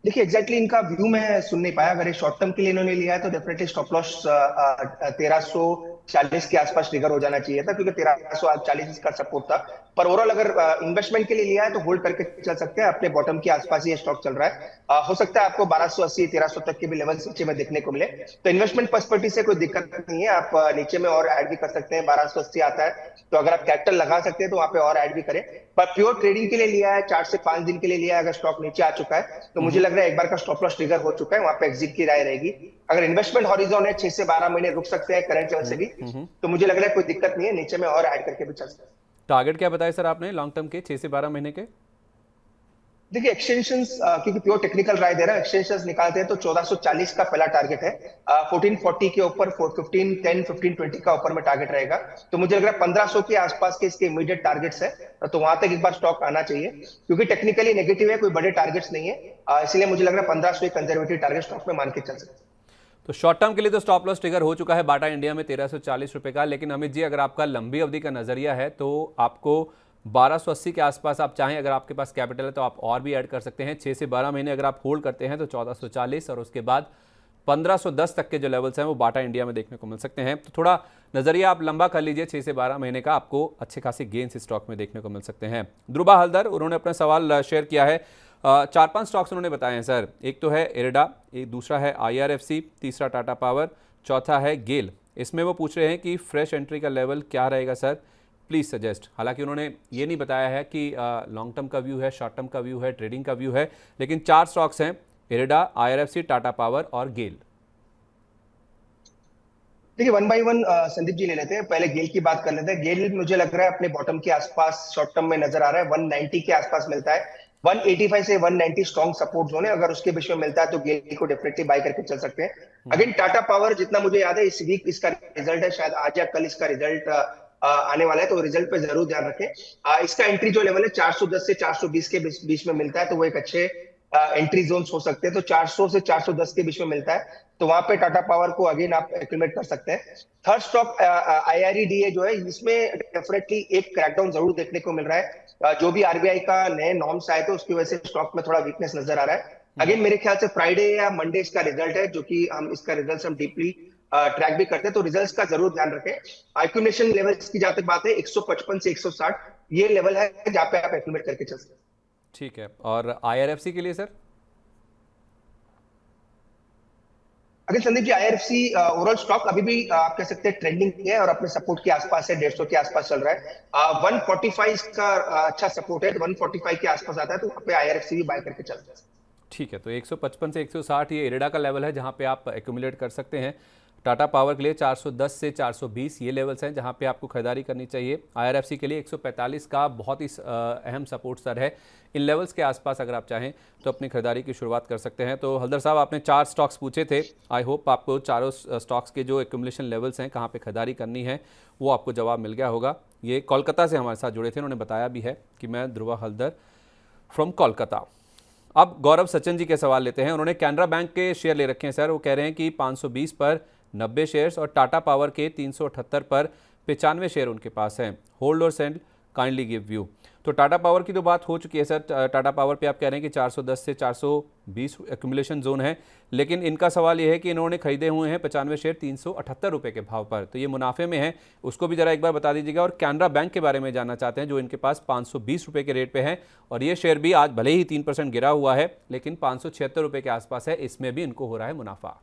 देखिए एग्जैक्टली इनका व्यू मैं सुन नहीं पाया। अगर शॉर्ट टर्म के लिए इन्होंने लिया है तो डेफिनेटली स्टॉप लॉस 1340 के आसपास ट्रिगर हो जाना चाहिए था, क्योंकि 1340 का सपोर्ट था। पर ओवरऑल अगर इन्वेस्टमेंट के लिए लिया है तो होल्ड करके चल सकते हैं, अपने बॉटम के आसपास ही स्टॉक चल रहा है। हो सकता है आपको 1280 1300 तक के भी लेवल नीचे में देखने को मिले, तो इन्वेस्टमेंट पर्सपेक्टिव से कोई दिक्कत नहीं है। आप नीचे में और ऐड भी कर सकते हैं, 1280 आता है तो अगर आप कैपिटल लगा सकते हैं तो वहां पे और ऐड भी करें। पर प्योर ट्रेडिंग के लिए लिया है, 4 से 5 दिन के लिए लिया है, अगर स्टॉक नीचे आ चुका है तो मुझे लग रहा है एक बार का स्टॉप लॉस ट्रिगर हो चुका है, वहां पे एग्जिट की राय रहेगी। अगर इन्वेस्टमेंट हॉरिजॉन है 6 से 12 महीने रुक सकते हैं करंट लेवल से भी, तो मुझे लग रहा है कोई दिक्कत नहीं है, नीचे में और ऐड करके भी चल सकते हैं। टारगेट क्या बताया सर आपने लॉन्ग टर्म के 6 से 12 महीने के? देखिए एक्सटेंशंस, क्योंकि प्योर टेक्निकल राय दे रहा है, एक्सटेंशंस निकालते हैं तो 1440 का पहला टारगेट है, 1440 के ऊपर 1510 1520 का ऊपर में टारगेट रहेगा। तो मुझे लग रहा है 1500 के आसपास के इसके इमीडिएट टारगेट्स है, तो वहां तक एक बार स्टॉक आना चाहिए, क्योंकि टेक्निकली नेगेटिव है, कोई बड़े टारगेट्स नहीं है, इसलिए मुझे लग रहा है 1500 कंजर्वेटिव टारगेट स्टॉक में मान के चल सकते हैं। तो शॉर्ट टर्म के लिए तो स्टॉप लॉस ट्रिगर हो चुका है बाटा इंडिया में 1340 रुपये का, लेकिन अमित जी अगर आपका लंबी अवधि का नजरिया है तो आपको 1280 के आसपास आप चाहें, अगर आपके पास कैपिटल है तो आप और भी ऐड कर सकते हैं। 6 से 12 महीने अगर आप होल्ड करते हैं तो 1440 और उसके बाद 1510 तक के जो लेवल्स हैं वो बाटा इंडिया में देखने को मिल सकते हैं। तो थोड़ा नजरिया आप लंबा कर लीजिए, 6 से 12 महीने का, आपको अच्छे खासे गेन्स स्टॉक में देखने को मिल सकते हैं। ध्रुवा हल्दर उन्होंने अपना सवाल शेयर किया है। 4-5 स्टॉक्स उन्होंने बताए हैं सर। एक तो है इरडा, एक दूसरा है IRFC, तीसरा टाटा पावर, चौथा है गेल। इसमें वो पूछ रहे हैं कि फ्रेश एंट्री का लेवल क्या रहेगा सर, प्लीज़ सजेस्ट। हालांकि उन्होंने ये नहीं बताया है कि लॉन्ग टर्म का व्यू है, शॉर्ट टर्म का व्यू है, ट्रेडिंग का व्यू है, लेकिन 4 स्टॉक्स हैं, इरडा, IRFC, टाटा पावर और गेल। देखिए one by one Sandeep ji ले लेते हैं। पहले गेल की बात कर लेते हैं। गेल मुझे लग रहा है अपने बॉटम के आसपास शॉर्ट टर्म में नजर आ रहा है, 190 के आसपास मिलता है। 185 से 190 स्ट्रॉन्ग सपोर्ट जोन है, अगर उसके बीच में मिलता है तो गेल को डेफिनेटली बाय करके चल सकते हैं। अगेन टाटा पावर, जितना मुझे याद है इस वीक इसका रिजल्ट है, शायद आज या कल इसका रिजल्ट आने वाला है, तो रिजल्ट पे जरूर ध्यान रखें। इसका एंट्री जो लेवल है 410 से 420 के बीच में मिलता है, तो वो एक अच्छे एंट्री जोन्स हो सकते हैं। तो 400 से 410 के बीच में मिलता है, तो वहां पे टाटा पावर को अगेन आप एक्यूमुलेट कर सकते हैं। थर्ड स्टॉक IREDA जो है, इसमें डेफिनेटली एक क्रैकडाउन जरूर देखने को मिल रहा है। जो भी RBI का नए नॉर्म्स आए थे उसकी वजह से स्टॉक में थोड़ा वीकनेस नजर आ रहा है। अगेन मेरे ख्याल से फ्राइडे या मंडे इसका रिजल्ट है, जो कि हम इसका रिजल्ट हम डीपली ट्रैक भी करते हैं, तो रिजल्ट्स का जरूर ध्यान रखें। एक्यूमुलेशन लेवल्स की जहां तक बात है 155 से 160 ये लेवल है जहां पे आप एक्यूमुलेट करके चल सकते हैं। ठीक है, और IRFC के लिए सर? अगर Sandeep ji IRFC overall stock अभी भी आप कह सकते हैं ट्रेंडिंग है और अपने सपोर्ट के आसपास है, 150 के आसपास चल रहा है। 145 का अच्छा सपोर्ट है, 145 के आसपास आता है, तो वहां पे IRFC भी बाय करके चल सकते हैं। ठीक है, तो 155 से 160 ये इरडा का लेवल है जहां पे आप एक्यूमुलेट कर सकते हैं। टाटा पावर के लिए 410 से 420 ये लेवल्स हैं जहां पे आपको खरीदारी करनी चाहिए। IRFC के लिए 145 का बहुत ही अहम सपोर्ट स्तर है। इन लेवल्स के आसपास अगर आप चाहें तो अपनी खरीदारी की शुरुआत कर सकते हैं। तो हल्दर साहब आपने 4 स्टॉक्स पूछे थे, आई होप आपको चारों स्टॉक्स के जो एक्यूमुलेशन लेवल्स हैं, कहाँ पे खरीदारी करनी है, वो आपको जवाब मिल गया होगा। ये कोलकाता से हमारे साथ जुड़े थे, उन्होंने बताया भी है कि मैं ध्रुवा हल्दर फ्रॉम कोलकाता। अब गौरव सचिन जी के सवाल लेते हैं। उन्होंने कैनरा बैंक के शेयर ले रखे हैं सर। वो कह रहे हैं कि 520 पर 90 शेयर्स और टाटा पावर के 378 पर 95 शेयर उनके पास हैं। होल्ड और सेल काइंडली गिव व्यू। तो टाटा पावर की तो बात हो चुकी है सर। टाटा पावर पे आप कह रहे हैं कि 410 से 420 एक्यूमुलेशन जोन है, लेकिन इनका सवाल ये है कि इन्होंने खरीदे हुए हैं 95 शेयर 378 रुपये के भाव पर, तो ये मुनाफे में है, उसको भी जरा एक बार बता दीजिएगा। और कैनरा बैंक के बारे में जानना चाहते हैं जो इनके पास 520 रुपये के रेट पे है, और ये शेयर भी आज भले ही 3% गिरा हुआ है लेकिन 576 रुपये के आसपास है, इसमें भी इनको हो रहा है मुनाफा।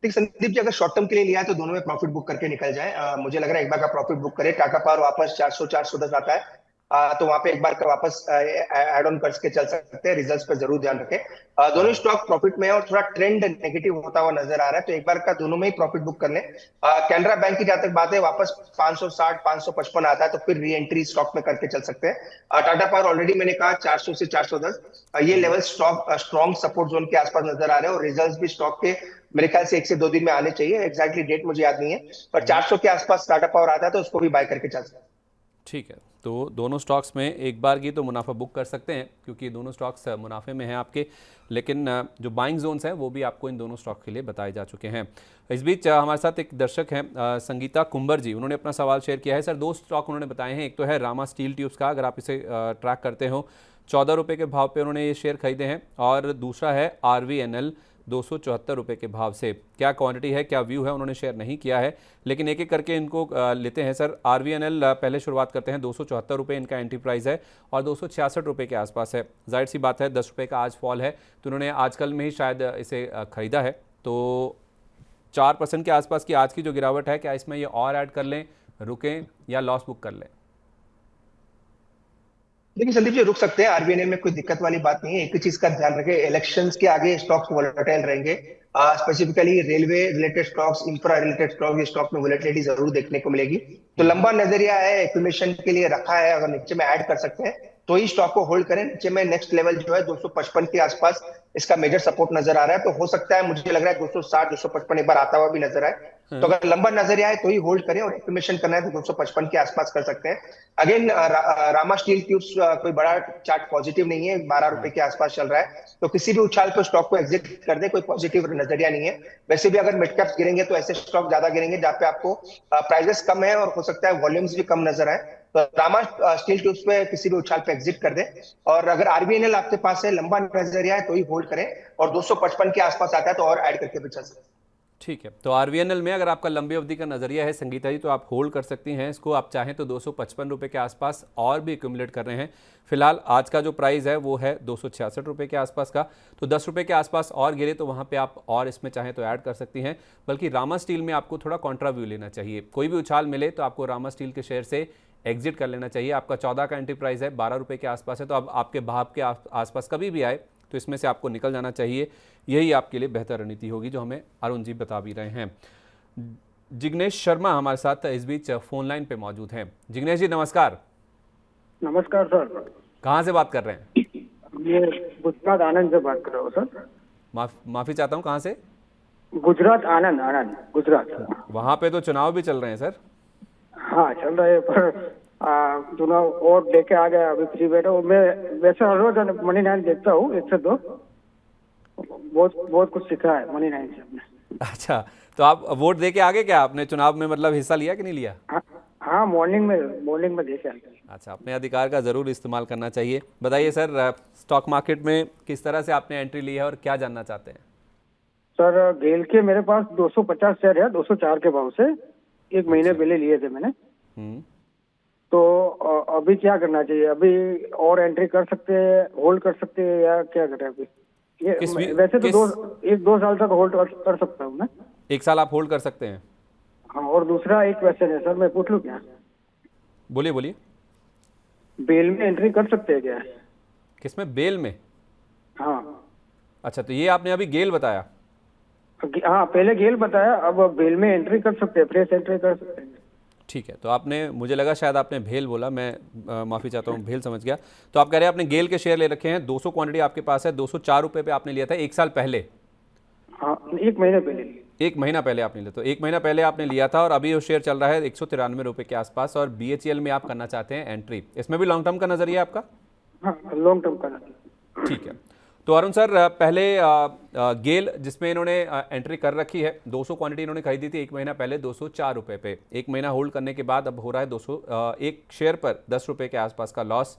ठीक संदीप जी, अगर शॉर्ट टर्म के लिए लिया है तो दोनों में प्रॉफिट बुक करके निकल जाए। मुझे लग रहा है एक बार का प्रॉफिट बुक करे, टाटा पावर वापस 400 410 आता है तो वहां पे एक बार का वापस ऐड ऑन करके चल सकते हैं। रिजल्ट्स पर जरूर ध्यान रखें। दोनों स्टॉक प्रॉफिट में है और थोड़ा ट्रेंड नेगेटिव होता हुआ नजर आ रहा है, तो एक बार का दोनों में ही प्रॉफिट बुक कर लें। कैनरा बैंक की जहां तक बात है, वापस 560 555 आता है तो फिर री एंट्री स्टॉक में करके चल सकते हैं। टाटा पावर ऑलरेडी मैंने कहा 400 से 410 ये लेवल स्ट्रॉन्ग सपोर्ट जोन के आसपास नजर आ रहे हैं, और रिजल्ट्स भी स्टॉक के मेरे ख्याल से 1 से 2 दिन में आने चाहिए। एग्जैक्टली डेट मुझे याद नहीं है, पर 400 के आसपास टाटा पावर आता है तो उसको भी बाय करके चल सकते हैं। ठीक है, तो दोनों स्टॉक्स में एक बार की तो मुनाफा बुक कर सकते हैं क्योंकि दोनों स्टॉक्स मुनाफे में हैं आपके, लेकिन जो बाइंग जोन्स हैं वो भी आपको इन दोनों स्टॉक के लिए बताए जा चुके हैं। इस बीच हमारे साथ एक दर्शक हैं संगीता कुंबर जी, उन्होंने अपना सवाल शेयर किया है। सर, 2 स्टॉक उन्होंने बताए हैं, एक तो है रामा स्टील ट्यूब्स का, अगर आप इसे ट्रैक करते हो 14 रुपये के भाव पे उन्होंने ये शेयर खरीदे हैं, और दूसरा है RVNL 274 रुपये के भाव से। क्या क्वांटिटी है, क्या व्यू है, उन्होंने शेयर नहीं किया है, लेकिन एक एक करके इनको लेते हैं। सर, RVNL पहले शुरुआत करते हैं, 274 रुपये इनका एंट्री प्राइस है और 266 रुपये के आसपास है। जाहिर सी बात है 10 रुपये का आज फॉल है, तो उन्होंने आजकल में ही शायद इसे खरीदा है, तो 4% के आसपास की आज की जो गिरावट है, क्या इसमें ये और ऐड कर लें, रुकें या लॉस बुक कर लें? देखिए संदीप जी, रुक सकते हैं। आरबीएनएल में कोई दिक्कत वाली बात नहीं है। एक ही चीज का ध्यान रखें, इलेक्शंस के आगे स्टॉक्स वोलेटाइल रहेंगे। Specifically railway related stocks, infra related stock, ये स्टॉक में वोलेटिलिटी जरूर देखने को मिलेगी। तो लंबा नजरिया है, एक्यूमुलेशन के लिए रखा है, अगर नीचे में ऐड कर सकते हैं तो ही स्टॉक को होल्ड करें। नीचे में नेक्स्ट लेवल जो है 255 के आसपास इसका मेजर सपोर्ट नजर आ रहा है, तो हो सकता है, मुझे लग रहा है 260 255 एक बार आता हुआ भी नजर आए। तो अगर लंबा नजरिया है तो ही होल्ड करें, और एक्यूमुलेशन करना है तो 255 के आसपास कर सकते हैं। अगेन रामा स्टील ट्यूब्स कोई बड़ा चार्ट पॉजिटिव नहीं है, 12 रुपए के आसपास चल रहा है, तो किसी भी उछाल पर स्टॉक को एग्जिट कर दे, कोई पॉजिटिव नजरिया नहीं है। वैसे भी अगर मिड कैप्स गिरेंगे तो ऐसे स्टॉक ज्यादा गिरेंगे जहां पे आपको प्राइसेस कम है और हो सकता है वॉल्यूम्स भी कम नजर आए। तो रामा स्टील ट्यूब्स पे किसी भी उछाल पे एग्जिट कर दे, और अगर आरबीएनएल आपके पास है, लंबा नजरिया है तो ही होल्ड करें, और 255 के आसपास आता है तो और ऐड करके भी चल सकते हैं। ठीक है, तो RVNL में अगर आपका लंबी अवधि का नजरिया है संगीता जी, तो आप होल्ड कर सकती हैं इसको। आप चाहें तो 255 रुपये के आसपास और भी एक्यूमुलेट कर रहे हैं। फिलहाल आज का जो प्राइस है वो है 266 रुपये के आसपास का, तो 10 रुपये के आसपास और गिरे तो वहाँ पे आप और इसमें चाहें तो ऐड कर सकती हैं। बल्कि रामा स्टील में आपको थोड़ा कॉन्ट्रा व्यू लेना चाहिए, कोई भी उछाल मिले तो आपको रामा स्टील के शेयर से एग्जिट कर लेना चाहिए। आपका 14 का एंट्री प्राइस है, 12 रुपये के आसपास है, तो अब आपके भाव के आसपास कभी भी आए तो इसमें से आपको निकल जाना चाहिए। यही आपके लिए बेहतर रणनीति होगी, जो हमें अरुण जी बता भी रहे हैं। जिग्नेश शर्मा हमारे साथ इस बीच फोन लाइन पे मौजूद हैं। जिग्नेश जी नमस्कार। नमस्कार सर। कहाँ से बात कर रहे हैं? ये गुजरात आनंद से बात कर रहा हूँ सर। माफ़ी चाहता हूँ, कहाँ से? गुजरात आनंद गुजरात। वहाँ पे तो चुनाव भी चल रहे हैं सर। हाँ चल रहा है, पर चुनाव और लेके आ गया, अभी फ्री बैठा हूँ। मैं वैसे हर रोज मनी 9 देखता हूँ, 1 से 2, बहुत कुछ सीखा है मनी 9 से अपने। अच्छा, तो आप वोट दे के आगे क्या? आपने चुनाव में मतलब हिस्सा लिया कि नहीं लिया? हाँ मॉर्निंग में देखे आगे। अच्छा, अपने अधिकार का ज़रूर इस्तेमाल करना चाहिए। बताइए सर, स्टॉक मार्केट में किस तरह से आपने एंट्री ली है और क्या जानना चाहते हैं? सर, गेल के मेरे पास 250 शेयर है, 204 के भाव से 1 महीने पहले लिए थे मैंने। तो अभी क्या करना चाहिए? अभी और एंट्री कर सकते हैं, होल्ड कर सकते हैं, या क्या करें अभी? ये वैसे तो 1-2 साल तक होल्ड कर सकता हूँ मैं। 1 साल आप होल्ड कर सकते हैं? हाँ, और दूसरा एक क्वेश्चन है सर, मैं पूछ लूँ क्या? बोलिए। बेल में एंट्री कर सकते हैं क्या? किसमें? बेल में? हाँ। अच्छा, तो ये आपने अभी गेल बताया? हाँ, पहले गेल बताया, अब बेल में एंट्री कर सकते हैं, फ्रेश एंट्री कर सकते हैं। ठीक है, तो आपने, मुझे लगा शायद आपने भेल बोला, मैं माफ़ी चाहता हूँ, भेल समझ गया। तो आप कह रहे हैं आपने गेल के शेयर ले रखे हैं, 200 क्वांटिटी आपके पास है, 204 रुपये पे आपने लिया था 1 साल पहले? हाँ, 1 महीने पहले। 1 महीना पहले आपने लिया, तो 1 महीना पहले आपने लिया था, और अभी वो शेयर चल रहा है 193 रुपये के आसपास, और BHEL में आप करना चाहते हैं एंट्री। इसमें भी लॉन्ग टर्म का नजरिया आपका? हाँ, लॉन्ग टर्म का नजरिया। ठीक है, तो अरुण सर, पहले गेल जिसमें इन्होंने एंट्री कर रखी है, 200 क्वांटिटी इन्होंने खरीदी थी 1 महीना पहले 204 रुपये पे। 1 महीना होल्ड करने के बाद अब हो रहा है 200 एक शेयर पर 10 रुपये के आसपास का लॉस।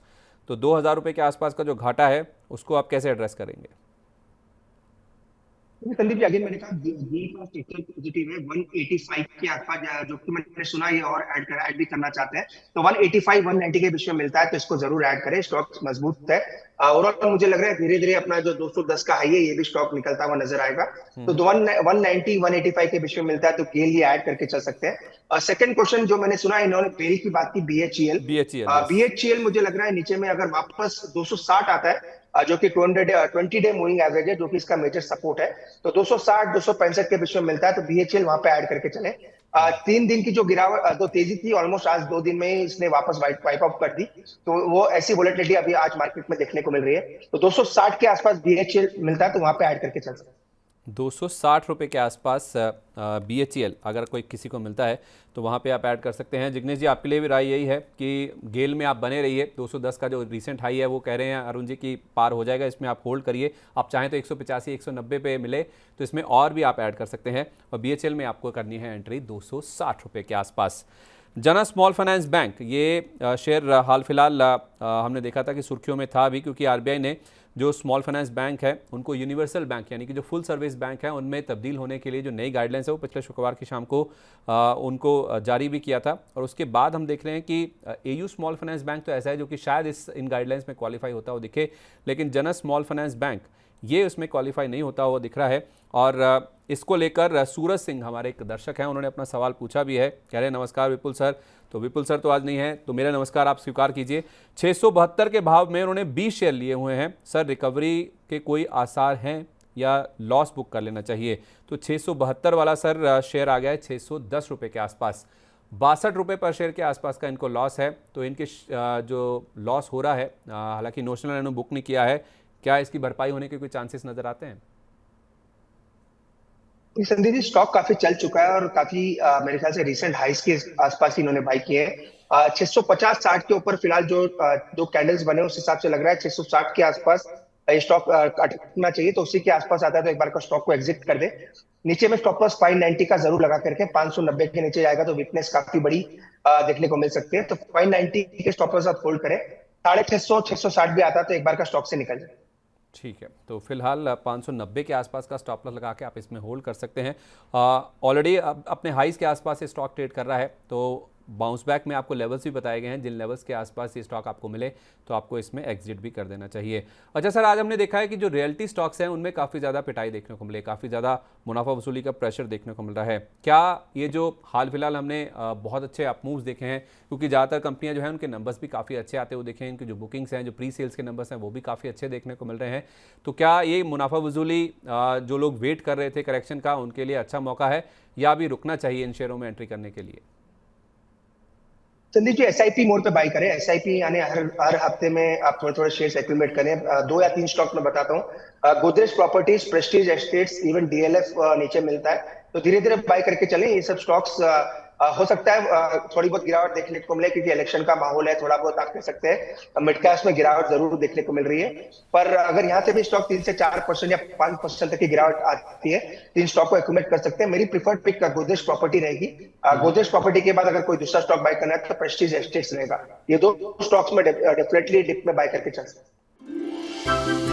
तो 2000 रुपये के आसपास का जो घाटा है उसको आप कैसे एड्रेस करेंगे? संदीप जी, अगेन मैंने कहा ये का स्ट्रक्चर पॉजिटिव है 185 के आसपास, जो कि मैंने सुना ये और ऐड भी करना चाहते हैं, तो 185 190 के बीच में मिलता है तो इसको जरूर ऐड करें। स्टॉक मजबूत है। ओवरऑल मुझे लग रहा है धीरे धीरे अपना जो 210 का हाई है ये भी स्टॉक निकलता हुआ नजर आएगा। तो 190 185 के बीच में मिलता है तो गेल ये ऐड करके चल सकते हैं। सेकंड क्वेश्चन जो मैंने सुना, इन्होंने बेल की बात की, बीएचईएल मुझे लग रहा है नीचे में अगर वापस 260 आता है, जो कि 20 डे मूविंग एवरेज है, जो कि इसका मेजर सपोर्ट है, तो 260 265 के बीच में मिलता है तो बीएचईएल वहां पे ऐड करके चले। 3 दिन की जो गिरावट जो तेजी थी, ऑलमोस्ट आज 2 दिन में ही इसने वापस वाइप आउट कर दी, तो वो ऐसी वोलेटिलिटी अभी आज मार्केट में देखने को मिल रही है। तो 260 के आसपास बीएचईएल मिलता है तो वहां पे ऐड करके चल सकते हैं। 260 रुपये के आसपास बीएचईएल अगर कोई किसी को मिलता है तो वहाँ पे आप ऐड कर सकते हैं। जिग्नेश जी, आपके लिए भी राय यही है कि गेल में आप बने रहिए। 210 का जो रिसेंट हाई है वो कह रहे हैं अरुण जी की पार हो जाएगा, इसमें आप होल्ड करिए। आप चाहें तो 185 190 पे मिले तो इसमें और भी आप ऐड कर सकते हैं। और बीएचईएल में आपको करनी है एंट्री 260 रुपये के आसपास। जना स्मॉल फाइनेंस बैंक, ये शेयर हाल फिलहाल हमने देखा था कि सुर्खियों में था अभी, क्योंकि आरबीआई ने जो स्मॉल फाइनेंस बैंक है उनको यूनिवर्सल बैंक यानी कि जो फुल सर्विस बैंक है उनमें तब्दील होने के लिए जो नई गाइडलाइंस है वो पिछले शुक्रवार की शाम को उनको जारी भी किया था। और उसके बाद हम देख रहे हैं कि एयू स्मॉल फाइनेंस बैंक तो ऐसा है जो कि शायद इन गाइडलाइंस में क्वालिफाई होता हो दिखे, लेकिन जना स्मॉल फाइनेंस बैंक ये उसमें क्वालिफाई नहीं होता हुआ दिख रहा है। और इसको लेकर सूरज सिंह हमारे एक दर्शक हैं, उन्होंने अपना सवाल पूछा भी है। कह रहे हैं नमस्कार विपुल सर। तो विपुल सर तो आज नहीं है तो मेरा नमस्कार आप स्वीकार कीजिए। 672 के भाव में उन्होंने 20 शेयर लिए हुए हैं सर, रिकवरी के कोई आसार हैं या लॉस बुक कर लेना चाहिए? तो 672 वाला सर शेयर आ गया है 610 रुपये के आसपास। 62 रुपये पर शेयर के आसपास का इनको लॉस है। तो इनके जो लॉस हो रहा है, हालांकि नोशनल इन्होंने बुक नहीं किया है, क्या इसकी भरपाई होने के कोई चांसेस नजर आते हैं? संदीप जी, स्टॉक काफी चल चुका है और काफी मेरे ख्याल से रिसेंट हाइस के आसपास ही इन्होंने बाई किए हैं। 650-60 के ऊपर फिलहाल जो कैंडल्स बने उस हिसाब से लग रहा है 660 के आसपास ये स्टॉक अटकना चाहिए, तो उसी के आसपास आता है तो एक बार का स्टॉक को एग्जिट कर दे। नीचे में स्टॉप लॉस 590 का जरूर लगा करके 590 के नीचे जाएगा तो वीकनेस काफी बड़ी देखने को मिल सकती है, तो 590 के स्टॉप लॉस आप होल्ड करें। 650 660 भी आता है तो एक बार का स्टॉक से निकल जाए। ठीक है, तो फिलहाल 590 के आसपास का स्टॉप लॉस लगा के आप इसमें होल्ड कर सकते हैं। ऑलरेडी अपने हाइस के आसपास ये स्टॉक ट्रेड कर रहा है, तो बाउंस बैक में आपको लेवल्स भी बताए गए हैं, जिन लेवल्स के आसपास ये स्टॉक आपको मिले तो आपको इसमें एग्जिट भी कर देना चाहिए। अच्छा सर, आज हमने देखा है कि जो रियल्टी स्टॉक्स हैं उनमें काफ़ी ज़्यादा पिटाई देखने को मिले, काफ़ी ज़्यादा मुनाफा वसूली का प्रेशर देखने को मिल रहा है। क्या ये जो हाल फिलहाल हमने बहुत अच्छे अपमूव्स देखे हैं, क्योंकि ज़्यादातर कंपनियां जो हैं उनके नंबर्स भी काफ़ी अच्छे आते हुए देखे हैं, इनकी जो बुकिंग्स हैं, जो प्री सेल्स के नंबर्स हैं वो भी काफ़ी अच्छे देखने को मिल रहे हैं, तो क्या ये मुनाफा वसूली जो लोग वेट कर रहे थे करेक्शन का उनके लिए अच्छा मौका है या अभी रुकना चाहिए इन शेयरों में एंट्री करने के लिए? संदीप जी, एसआईपी मोड पे बाई करें। एसआईपी यानी हर हफ्ते में आप थोड़े थोड़े शेयर्स एक्यूमुलेट करें। 2 या 3 स्टॉक मैं बताता हूँ। Godrej properties, Prestige estates, even DLF नीचे मिलता है, तो धीरे धीरे बाई करके चलें। ये सब स्टॉक्स हो सकता है थोड़ी बहुत गिरावट देखने को मिले क्योंकि इलेक्शन का माहौल है, थोड़ा बहुत आप कह सकते हैं मिड कैप्स में गिरावट जरूर देखने को मिल रही है, पर अगर यहाँ से भी स्टॉक 3 से 4% या 5% तक की गिरावट आती है तो इन स्टॉक को एक्यूमुलेट कर सकते हैं। मेरी प्रीफर्ड पिक गोदरेज प्रॉपर्टी रहेगी। गोदरेज प्रॉपर्टी के बाद अगर कोई दूसरा स्टॉक बाय करना है तो प्रेस्टीज एस्टेट्स रहेगा। ये 2 स्टॉक्स में डेफिनेटली डिप में बाय करके चल सकते हैं।